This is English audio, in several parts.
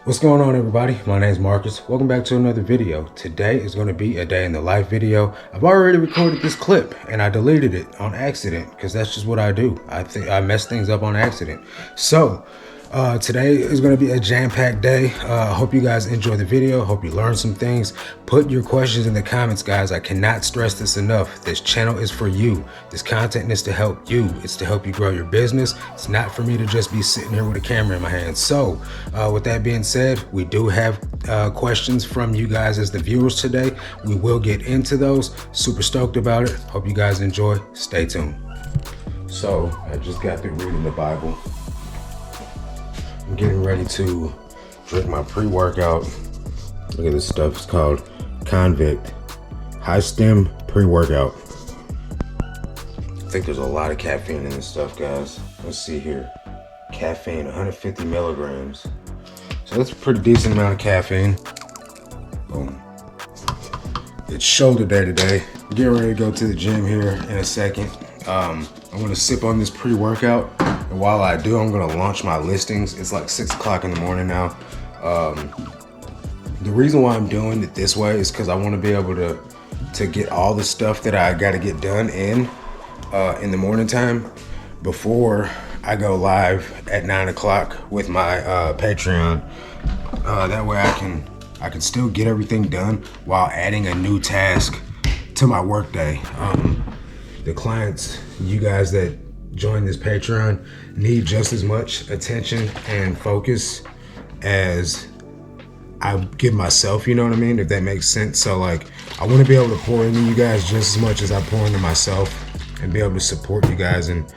What's going on, everybody? My name is Marcus. Welcome back to another video. Today is going to be a day in the life video. I've already recorded this clip and I deleted it on accident because that's just what I do. I think I mess things up on accident. So today is going to be a jam-packed day. I hope you guys enjoy the video. Hope you learn some things. Put your questions in the comments, guys. I cannot stress this enough. This channel is for you. This content is to help you. It's to help you grow your business. It's not for me to just be sitting here with a camera in my hand. So with that being said, we do have questions from you guys as the viewers today. We will get into those. Super stoked about it. Hope you guys enjoy. Stay tuned. So I just got through reading the Bible. I'm getting ready to drink my pre-workout. Look at this stuff. It's called Convict High Stem Pre-Workout. I think there's a lot of caffeine in this stuff, guys. Let's see here. Caffeine, 150 milligrams. So that's a pretty decent amount of caffeine. Boom. It's shoulder day today. Getting ready to go to the gym here in a second. I'm gonna sip on this pre-workout, and while I do, I'm gonna launch my listings. It's like 6 o'clock in the morning now. The reason why I'm doing it this way is because I want to be able to get all the stuff that I got to get done in the morning time before I go live at 9 o'clock with my Patreon. That way I can still get everything done while adding a new task to my workday. The clients, you guys that join this Patreon, need just as much attention and focus as I give myself, you know what I mean? If that makes sense. So like, I want to be able to pour into you guys just as much as I pour into myself and be able to support you guys and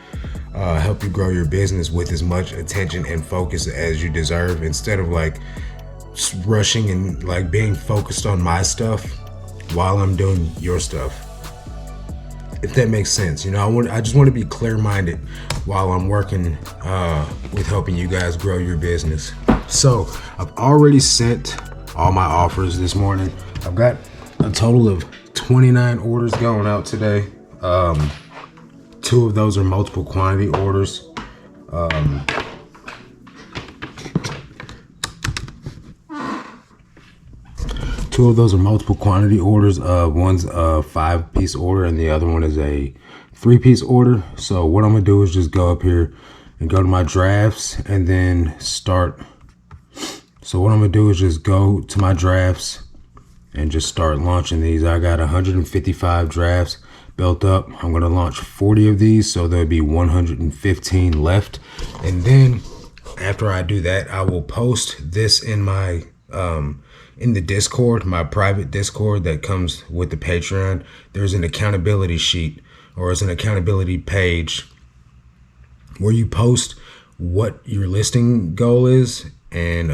help you grow your business with as much attention and focus as you deserve, instead of like rushing and like being focused on my stuff while I'm doing your stuff. If that makes sense, you know, I just want to be clear-minded while I'm working with helping you guys grow your business. So I've already sent all my offers this morning. I've got a total of 29 orders going out today. 2 of those are multiple quantity orders. Two of those are multiple quantity orders. One's a 5-piece order and the other one is a 3-piece order. So what I'm gonna do is just go up here and go to my drafts and then start. So what I'm gonna do is just go to my drafts and just start launching these. I got 155 drafts built up. I'm gonna launch 40 of these, so there'll be 115 left. And then after I do that, I will post this in my in the Discord, my private Discord that comes with the Patreon. There's an accountability sheet, or it's an accountability page where you post what your listing goal is, and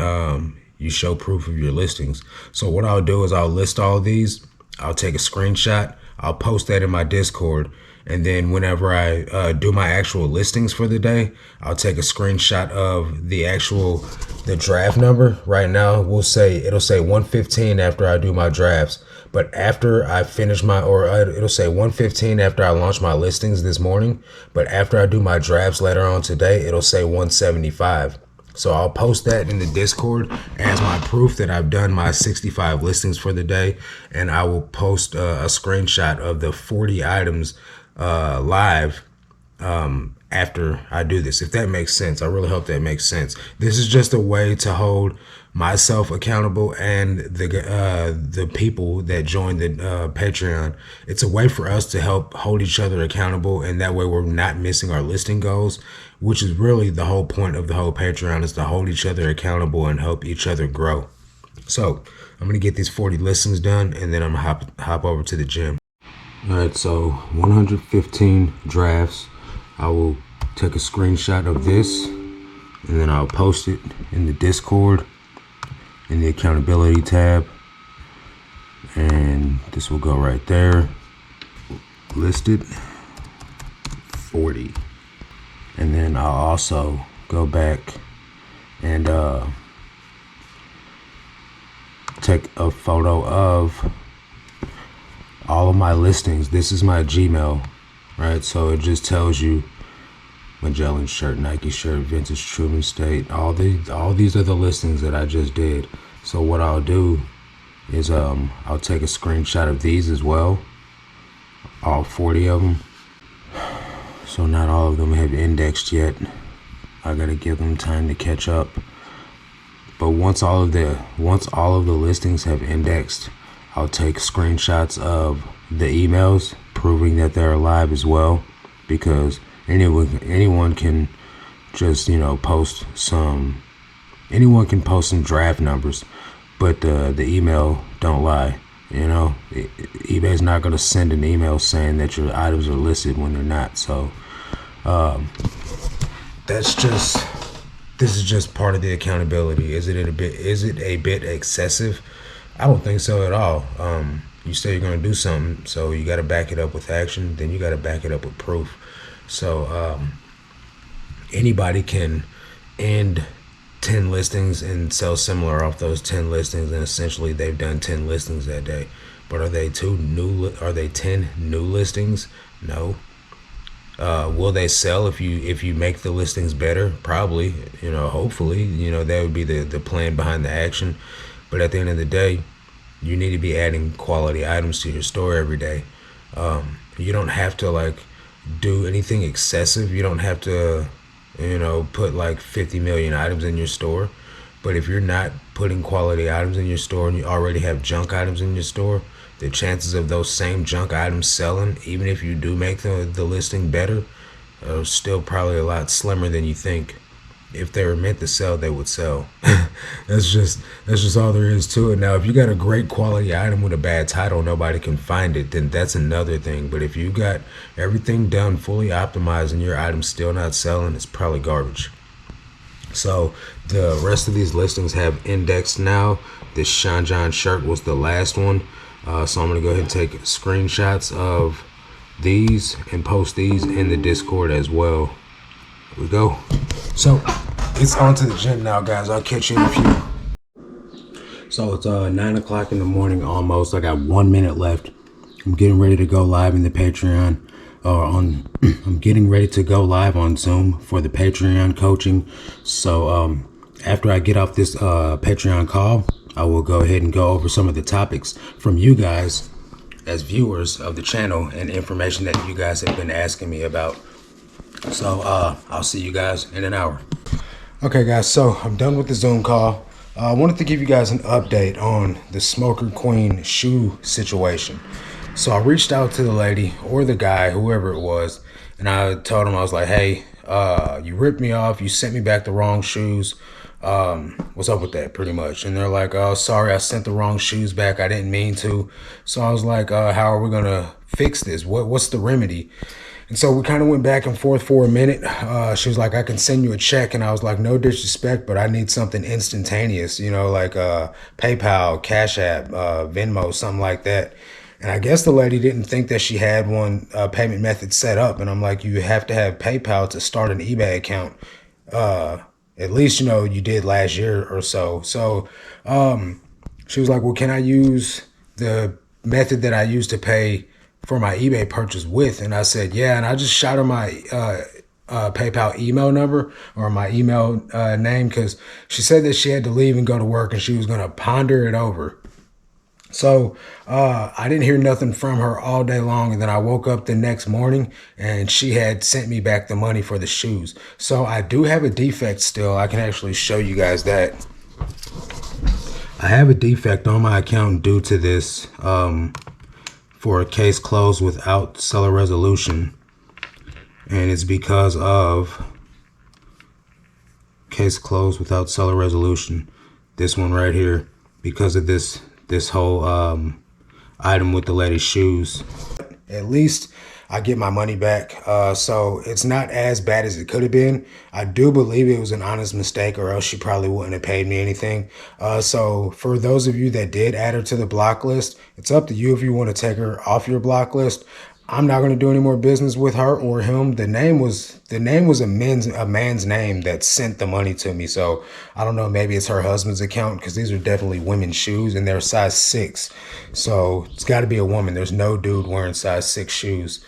you show proof of your listings. So what I'll do is I'll list all of these. I'll take a screenshot. I'll post that in my Discord. And then whenever I do my actual listings for the day, I'll take a screenshot of the draft number. Right now, it'll say 115 after I do my drafts. But after I finish it'll say 115 after I launch my listings this morning. But after I do my drafts later on today, it'll say 175. So I'll post that in the Discord as my proof that I've done my 65 listings for the day. And I will post a screenshot of the 40 items live after I do this, if that makes sense. I really hope that makes sense. This is just a way to hold myself accountable and the people that join the Patreon. It's a way for us to help hold each other accountable, and that way we're not missing our listing goals, which is really the whole point of the whole Patreon, is to hold each other accountable and help each other grow. So I'm gonna get these 40 listings done, and then I'm gonna hop over to the gym. All right, so 115 drafts. I will take a screenshot of this and then I'll post it in the Discord in the accountability tab, and this will go right there. Listed 40. And then I'll also go back and take a photo of all of my listings. This is my Gmail, right? So it just tells you Magellan shirt, Nike shirt, vintage Truman State. All these are the listings that I just did. So what I'll do is I'll take a screenshot of these as well, all 40 of them. So not all of them have indexed yet. I gotta give them time to catch up. But once all of the listings have indexed, I'll take screenshots of the emails proving that they're alive as well, because anyone can just, you know, post some draft numbers, but the email don't lie. You know, eBay's not going to send an email saying that your items are listed when they're not. So this is just part of the accountability. Is it a bit excessive? I don't think so at all. You say you're going to do something, so you got to back it up with action. Then you got to back it up with proof. So anybody can end 10 listings and sell similar off those 10 listings, and essentially they've done 10 listings that day. But are they 10 new listings? No. Will they sell if you make the listings better? Probably. You know, hopefully, you know, that would be the plan behind the action. But at the end of the day, you need to be adding quality items to your store every day. You don't have to like do anything excessive. You don't have to, you know, put like 50 million items in your store. But if you're not putting quality items in your store and you already have junk items in your store, the chances of those same junk items selling, even if you do make the listing better, are still probably a lot slimmer than you think. If they were meant to sell, they would sell. That's just all there is to it. Now, if you got a great quality item with a bad title, nobody can find it, then that's another thing. But if you got everything done, fully optimized, and your item's still not selling, it's probably garbage. So the rest of these listings have indexed now. This Sean John shirt was the last one. So I'm going to go ahead and take screenshots of these and post these in the Discord as well. Here we go. So it's on to the gym now, guys. I'll catch you in a few. So it's 9 o'clock in the morning almost. I got 1 minute left. I'm getting ready to go live in the Patreon. I'm getting ready to go live on Zoom for the Patreon coaching. So after I get off this Patreon call, I will go ahead and go over some of the topics from you guys as viewers of the channel and information that you guys have been asking me about. So I'll see you guys in an hour. Okay, guys, so I'm done with the Zoom call. I wanted to give you guys an update on the Smoker Queen shoe situation. So I reached out to the lady or the guy, whoever it was, and I told him, I was like, hey, you ripped me off. You sent me back the wrong shoes. What's up with that, pretty much? And they're like, oh, sorry, I sent the wrong shoes back. I didn't mean to. So I was like, how are we going to fix this? What's the remedy? And so we kind of went back and forth for a minute. She was like, I can send you a check. And I was like, no disrespect, but I need something instantaneous, you know, like PayPal, Cash App, Venmo, something like that. And I guess the lady didn't think that she had one payment method set up. And I'm like, you have to have PayPal to start an eBay account. At least, you know, you did last year or so. So she was like, well, can I use the method that I used to pay for my eBay purchase with? And I said, yeah. And I just shot her my PayPal email number or my email name, because she said that she had to leave and go to work and she was going to ponder it over. So I didn't hear nothing from her all day long. And then I woke up the next morning and she had sent me back the money for the shoes. So I do have a defect still. I can actually show you guys that. I have a defect on my account due to this for a case closed without seller resolution. And it's because of case closed without seller resolution. This one right here, because of this whole item with the lady's shoes. At least I get my money back. So it's not as bad as it could have been. I do believe it was an honest mistake, or else she probably wouldn't have paid me anything. So for those of you that did add her to the block list, it's up to you if you want to take her off your block list. I'm not going to do any more business with her or him. The name was a man's name that sent the money to me. So I don't know, maybe it's her husband's account, because these are definitely women's shoes and they're size 6. So it's got to be a woman. There's no dude wearing size 6 shoes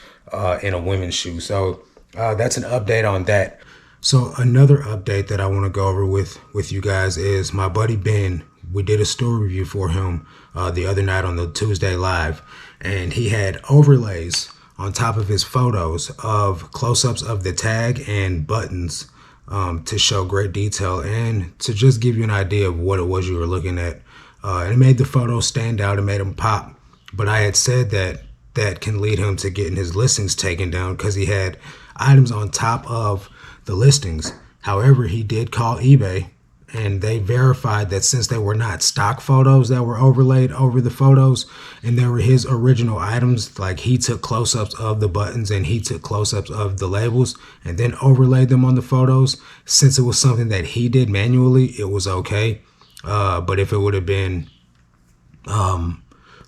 in a women's shoe. So That's an update on that. So another update that I want to go over with you guys is my buddy Ben. We did a store review for him the other night on the Tuesday live, and he had overlays on top of his photos of close-ups of the tag and buttons to show great detail and to just give you an idea of what it was you were looking at. And it made the photos stand out, it made them pop. But I had said that that can lead him to getting his listings taken down because he had items on top of the listings. However, he did call eBay and they verified that since they were not stock photos that were overlaid over the photos and they were his original items, like he took close-ups of the buttons and he took close-ups of the labels and then overlaid them on the photos, since it was something that he did manually, it was okay. But if it would have been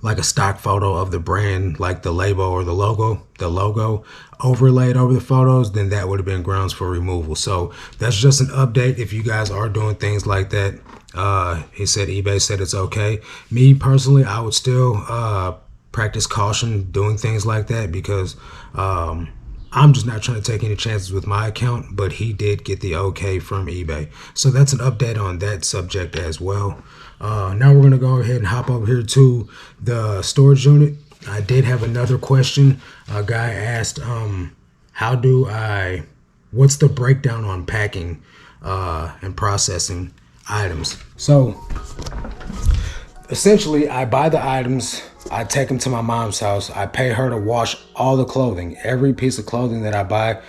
like a stock photo of the brand, like the label or the logo overlaid over the photos, then that would have been grounds for removal. So that's just an update if you guys are doing things like that. He said eBay said it's okay. Me personally, I would still practice caution doing things like that because I'm just not trying to take any chances with my account, but he did get the okay from eBay. So that's an update on that subject as well. Now we're going to go ahead and hop over here to the storage unit. I did have another question. A guy asked, what's the breakdown on packing and processing items? So essentially, I buy the items, I take them to my mom's house, I pay her to wash all the clothing. Every piece of clothing that I buy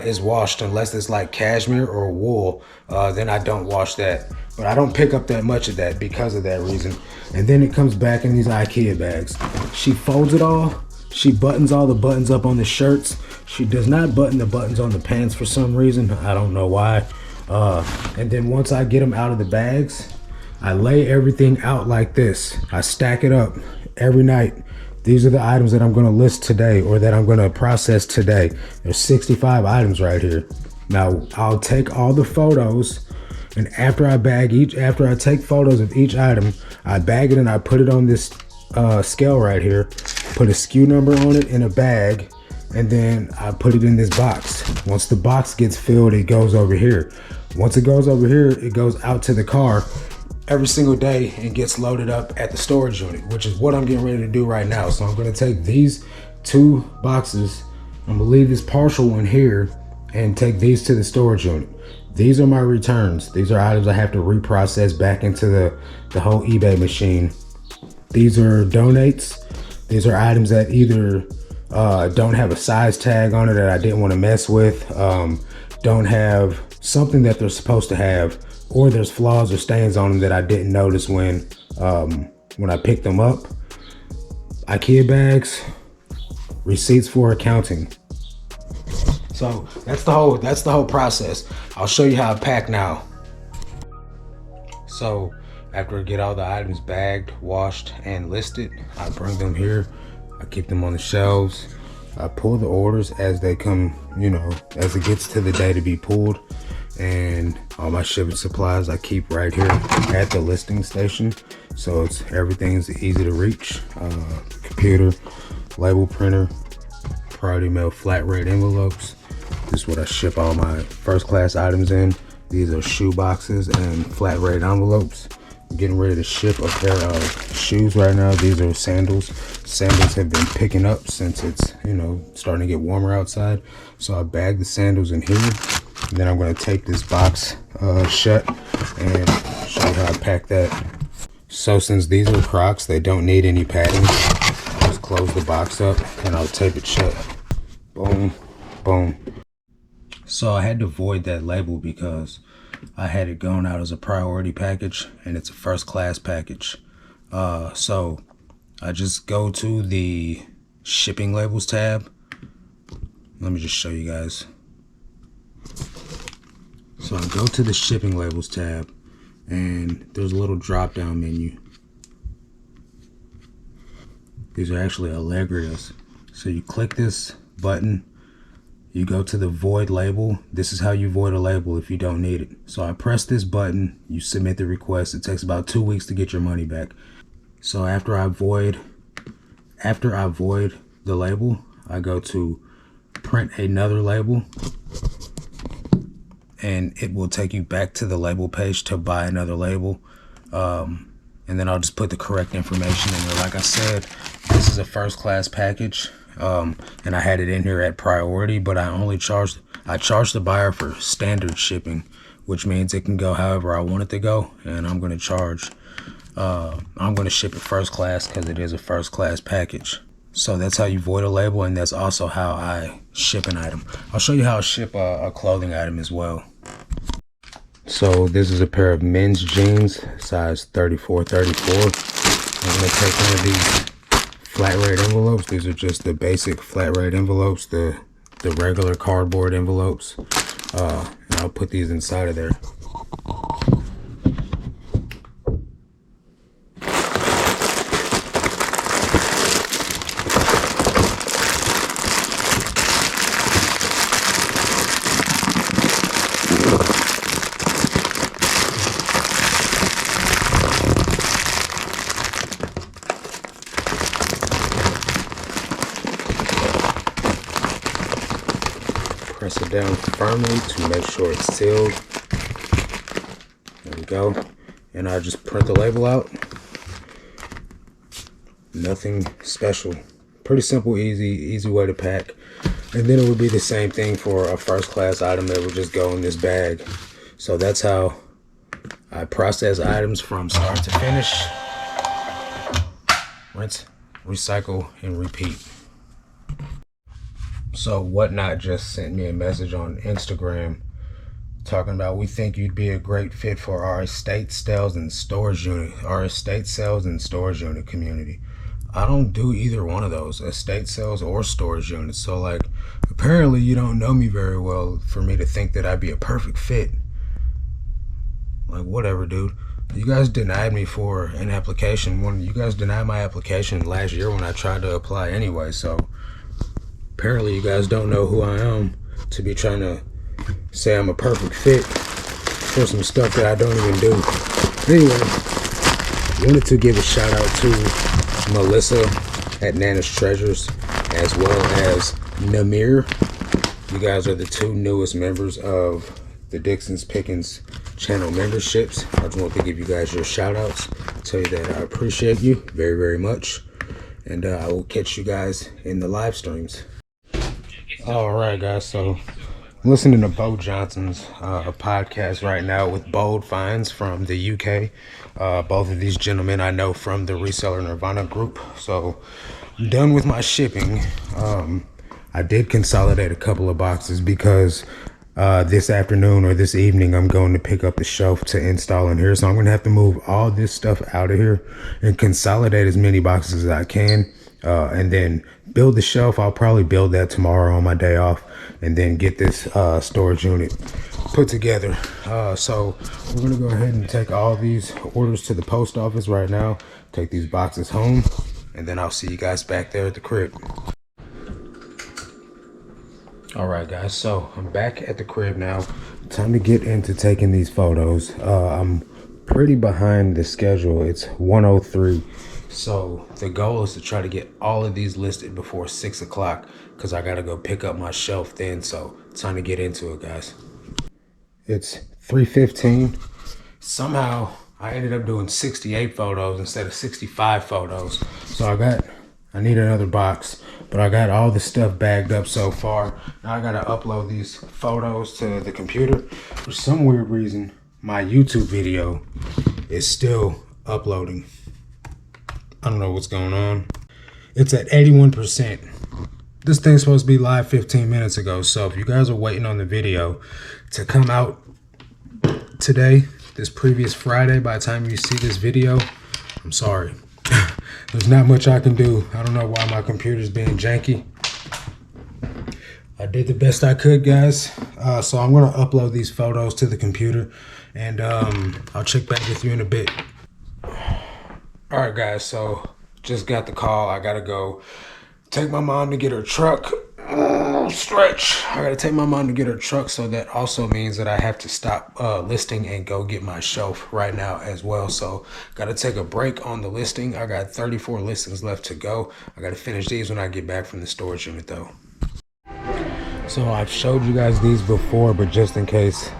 is washed unless it's like cashmere or wool, then I don't wash that. But I don't pick up that much of that because of that reason. And then it comes back in these IKEA bags. She folds it all. She buttons all the buttons up on the shirts. She does not button the buttons on the pants for some reason. I don't know why. And then once I get them out of the bags, I lay everything out like this. I stack it up every night. These are the items that I'm going to list today or that I'm going to process today. There's 65 items right here. Now I'll take all the photos, and after I take photos of each item, I bag it and I put it on this scale right here, put a SKU number on it in a bag, and then I put it in this box. Once the box gets filled, it goes over here. Once it goes over here, it goes out to the car every single day and gets loaded up at the storage unit, which is what I'm getting ready to do right now. So I'm going to take these 2 boxes, I'm going to leave this partial one here and take these to the storage unit. These are my returns. These are items I have to reprocess back into the whole eBay machine. These are donates. These are items that either don't have a size tag on it that I didn't want to mess with, don't have something that they're supposed to have, or there's flaws or stains on them that I didn't notice when I picked them up. IKEA bags, receipts for accounting. So that's the whole process. I'll show you how I pack now. So after I get all the items bagged, washed, and listed, I bring them here. I keep them on the shelves. I pull the orders as they come, as it gets to the day to be pulled. And all my shipping supplies I keep right here at the listing station. So everything's easy to reach. Computer, label printer, priority mail flat rate envelopes. This is what I ship all my first class items in. These are shoe boxes and flat rate envelopes. I'm getting ready to ship a pair of shoes right now. These are sandals. Sandals have been picking up since it's, starting to get warmer outside. So I bag the sandals in here. And then I'm going to take this box shut and show you how I pack that. So since these are Crocs, they don't need any padding. Just close the box up and I'll tape it shut. Boom, boom. So I had to void that label because I had it going out as a priority package and it's a first class package. So I just go to the shipping labels tab. Let me just show you guys. So I go to the shipping labels tab and there's a little drop down menu. These are actually Allegria's. So you click this button, you go to the void label. This is how you void a label if you don't need it. So I press this button, you submit the request. It takes about 2 weeks to get your money back. So after I void the label, I go to print another label, and it will take you back to the label page to buy another label. And then I'll just put the correct information in there. Like I said, this is a first class package, and I had it in here at priority, but I charged the buyer for standard shipping, which means it can go however I want it to go, and I'm going to ship it first class because it is a first class package. So that's how you void a label, and that's also how I ship an item. I'll show you how I ship a clothing item as well. So this is a pair of men's jeans, size 34-34. I'm going to take one of these flat rate envelopes. These are just the basic flat rate envelopes, the regular cardboard envelopes. And I'll put these inside of there. Press it down firmly to make sure it's sealed. There we go. And I just print the label out. Nothing special. Pretty simple, easy way to pack. And then it would be the same thing for a first class item that would just go in this bag. So that's how I process items from start to finish. Rinse, recycle, and repeat. So Whatnot just sent me a message on Instagram talking about, we think you'd be a great fit for our estate sales and storage unit, community. I don't do either one of those, estate sales or storage units. So like, apparently you don't know me very well for me to think that I'd be a perfect fit. Like, whatever, dude. You guys denied me for an application. You guys denied my application last year when I tried to apply anyway. So apparently you guys don't know who I am to be trying to say I'm a perfect fit for some stuff that I don't even do. Anyway, wanted to give a shout out to Melissa at Nana's Treasures, as well as Namir. You guys are the two newest members of the Dixon's Pickens channel memberships. I just want to give you guys your shout outs, tell you that I appreciate you very, very much. And I will catch you guys in the live streams. Alright guys, so I'm listening to Bo Johnson's podcast right now with Bold Finds from the UK. Both of these gentlemen I know from the Reseller Nirvana group. So I'm done with my shipping. I did consolidate a couple of boxes because this afternoon or this evening I'm going to pick up the shelf to install in here. So I'm going to have to move all this stuff out of here and consolidate as many boxes as I can. And then build the shelf. I'll probably build that tomorrow on my day off, and then get this storage unit put together. So we're gonna go ahead and take all these orders to the post office right now, take these boxes home, and then I'll see you guys back there at the crib. All right guys, so I'm back at the crib now. Time to get into taking these photos. I'm pretty behind the schedule. It's 1:03. So the goal is to try to get all of these listed before 6 o'clock, because I got to go pick up my shelf then. So time to get into it, guys. It's 3:15. Somehow I ended up doing 68 photos instead of 65 photos. So I need another box, but I got all the stuff bagged up so far. Now I got to upload these photos to the computer. For some weird reason, my YouTube video is still uploading. I don't know what's going on. It's at 81%. This thing's supposed to be live 15 minutes ago. So if you guys are waiting on the video to come out today, this previous Friday, by the time you see this video, I'm sorry. There's not much I can do. I don't know why my computer's being janky. I did the best I could, guys. So I'm gonna upload these photos to the computer, and I'll check back with you in a bit. All right, guys, so just got the call. I gotta go take my mom to get her truck. Stretch. I gotta take my mom to get her truck, so that also means that I have to stop listing and go get my shelf right now as well. So gotta take a break on the listing. I got 34 listings left to go. I gotta finish these when I get back from the storage unit though. So I've showed you guys these before, but just in case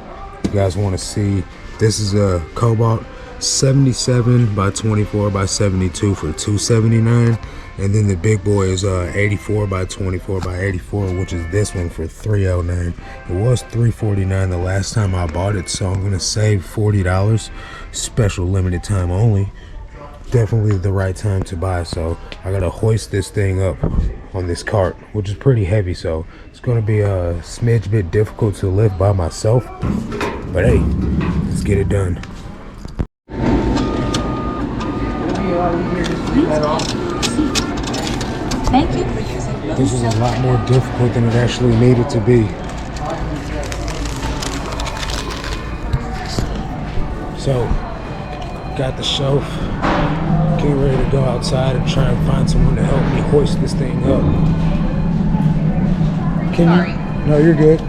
you guys want to see, this is a Cobalt 77 by 24 by 72 for $279, and then the big boy is 84 by 24 by 84, which is this one for $309. It was $349 the last time I bought it, so I'm gonna save $40. Special limited time only. Definitely the right time to buy. So I gotta hoist this thing up on this cart, which is pretty heavy, so it's gonna be a smidge bit difficult to lift by myself, but hey, let's get it done. Thank you for using. This was a lot more difficult than it actually needed to be. So got the shelf, getting ready to go outside and try and find someone to help me hoist this thing up. Sorry. No, you're good.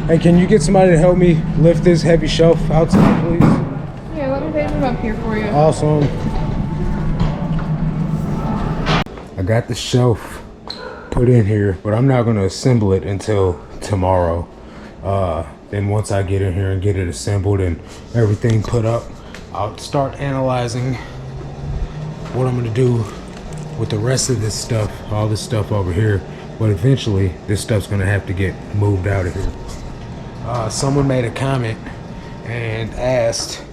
Hey, can you get somebody to help me lift this heavy shelf outside, please? Yeah, let me put them up here for you. Awesome. I got the shelf put in here, but I'm not going to assemble it until tomorrow. Then once I get in here and get it assembled and everything put up, I'll start analyzing what I'm going to do with the rest of this stuff, all this stuff over here. But eventually, this stuff's going to have to get moved out of here. Someone made a comment and asked,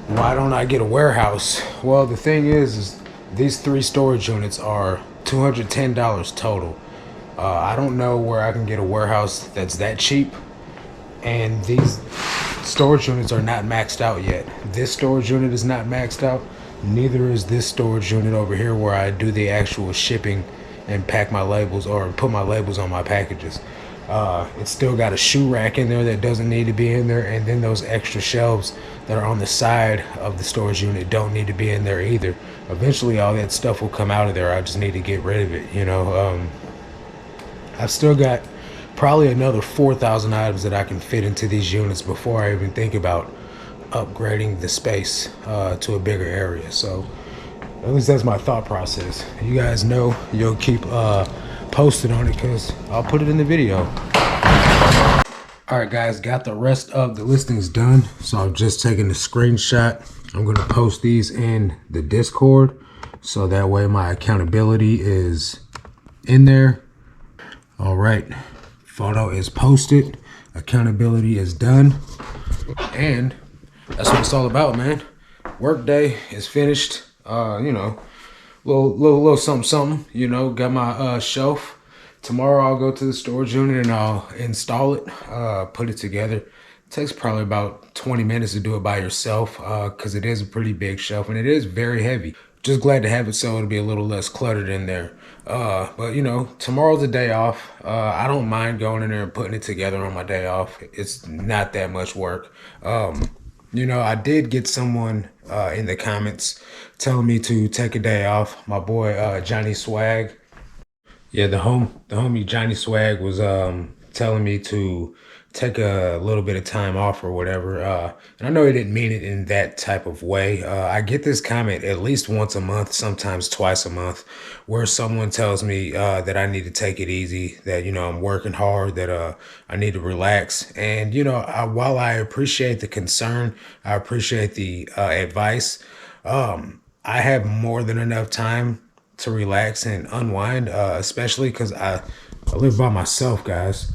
why don't I get a warehouse? Well, the thing is these 3 storage units are $210 total. I don't know where I can get a warehouse that's that cheap, and these storage units are not maxed out yet. This storage unit is not maxed out, neither is this storage unit over here where I do the actual shipping and pack my labels or put my labels on my packages. It's still got a shoe rack in there that doesn't need to be in there, and then those extra shelves that are on the side of the storage unit don't need to be in there either. Eventually all that stuff will come out of there. I just need to get rid of it, you know. I've still got probably another 4,000 items that I can fit into these units before I even think about upgrading the space to a bigger area. So at least that's my thought process. You guys know, you'll keep posted on it because I'll put it in the video. All right, guys, got the rest of the listings done. So I've just taken a screenshot. I'm going to post these in the Discord, so that way my accountability is in there. All right, photo is posted, accountability is done, and that's what it's all about, man. Work day is finished. You know, little something, you know. Got my shelf. Tomorrow I'll go to the storage unit and I'll install it, put it together. It takes probably about 20 minutes to do it by yourself, because it is a pretty big shelf and it is very heavy. Just glad to have it so it'll be a little less cluttered in there. But you know, tomorrow's a day off. I don't mind going in there and putting it together on my day off. It's not that much work. You know, I did get someone in the comments telling me to take a day off. My boy Johnny Swag. Yeah, the homie Johnny Swag was telling me to take a little bit of time off or whatever. And I know he didn't mean it in that type of way. I get this comment at least once a month, sometimes twice a month, where someone tells me that I need to take it easy, that, you know, I'm working hard, that I need to relax. And, you know, while I appreciate the concern, I appreciate the advice, I have more than enough time to relax and unwind, especially because I live by myself, guys.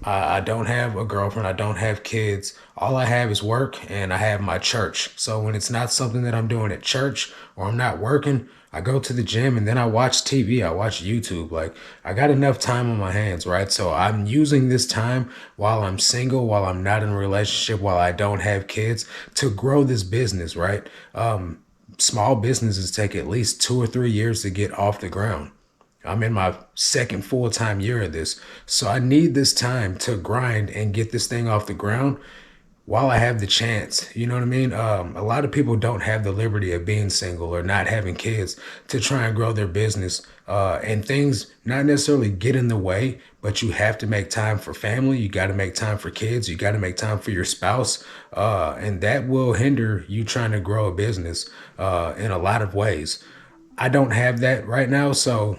I don't have a girlfriend. I don't have kids. All I have is work, and I have my church. So when it's not something that I'm doing at church or I'm not working, I go to the gym and then I watch TV. I watch YouTube. Like, I got enough time on my hands, right? So I'm using this time while I'm single, while I'm not in a relationship, while I don't have kids, to grow this business, right? Small businesses take at least 2 or 3 years to get off the ground. I'm in my second full-time year of this. So I need this time to grind and get this thing off the ground while I have the chance. You know what I mean? A lot of people don't have the liberty of being single or not having kids to try and grow their business. And things not necessarily get in the way, but you have to make time for family. You got to make time for kids. You got to make time for your spouse. And that will hinder you trying to grow a business in a lot of ways. I don't have that right now. So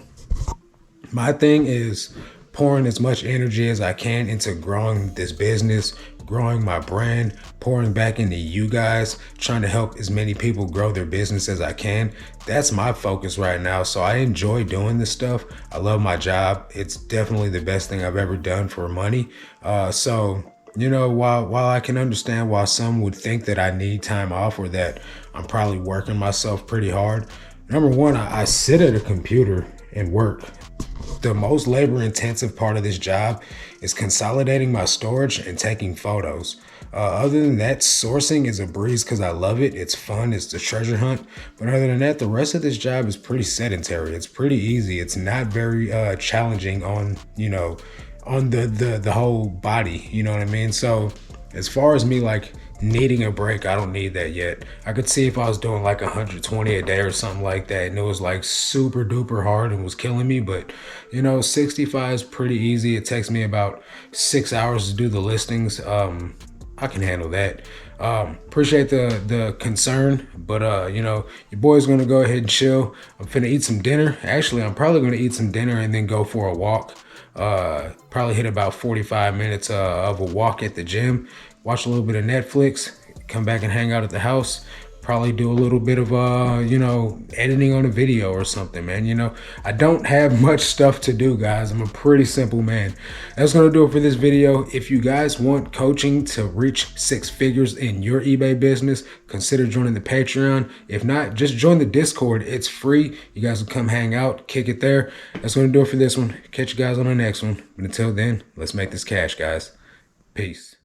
My thing is pouring as much energy as I can into growing this business, growing my brand, pouring back into you guys, trying to help as many people grow their business as I can. That's my focus right now. So I enjoy doing this stuff. I love my job. It's definitely the best thing I've ever done for money. So you know, while I can understand why some would think that I need time off or that I'm probably working myself pretty hard. Number one, I sit at a computer and work. The most labor intensive part of this job is consolidating my storage and taking photos. Other than that, sourcing is a breeze because I love it. It's fun. It's the treasure hunt. But other than that, the rest of this job is pretty sedentary. It's pretty easy. It's not very challenging on, you know, on the whole body. You know what I mean? So as far as me like needing a break, I don't need that yet. I could see if I was doing like 120 a day or something like that and it was like super duper hard and was killing me, but you know, 65 is pretty easy. It takes me about 6 hours to do the listings. I can handle that. Appreciate the concern, but you know, your boy's gonna go ahead and chill. I'm finna eat some dinner. Actually, I'm probably gonna eat some dinner and then go for a walk. Probably hit about 45 minutes of a walk at the gym, watch a little bit of Netflix, come back and hang out at the house, probably do a little bit of you know, editing on a video or something, man. You know, I don't have much stuff to do, guys. I'm a pretty simple man. That's gonna do it for this video. If you guys want coaching to reach 6 figures in your eBay business, consider joining the Patreon. If not, just join the Discord. It's free. You guys will come hang out, kick it there. That's gonna do it for this one. Catch you guys on the next one. But until then, let's make this cash, guys. Peace.